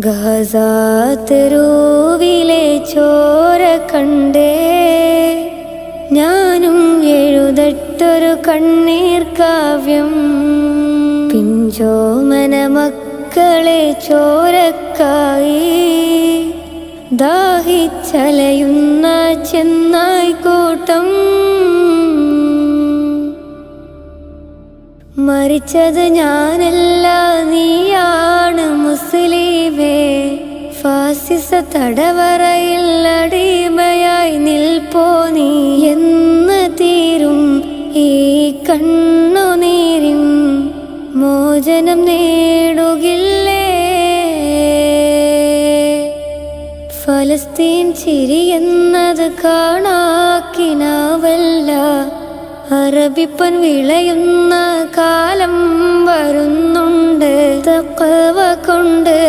ഗസാതെരുവിലെ ചോര കണ്ടേ ഞാനും എഴുതട്ടൊരു കണ്ണീർ കാവ്യം. പിഞ്ചോമന മക്കളെ ചോരക്കായി ദാഹിച്ചലയുന്ന ചെന്നായ്ക്കൂട്ടം. മരിച്ചത് ഞാനല്ല, നീയാണ് മുസ്ലിമേ. ഫാസിസ തടവറയിൽ അടിമയായി നിൽപ്പോ നീ എന്ന് തീരും ഈ കണ്ണുനീരിൻ മോചനം നേടുകില്ലേ? ഫലസ്തീൻ ചിരിയെന്നത് കാണാക്കിനാവല്ല, അറബിപ്പൻ വിളയുന്ന കാലം വരുന്നുണ്ട് തഖ്വ കൊണ്ട്.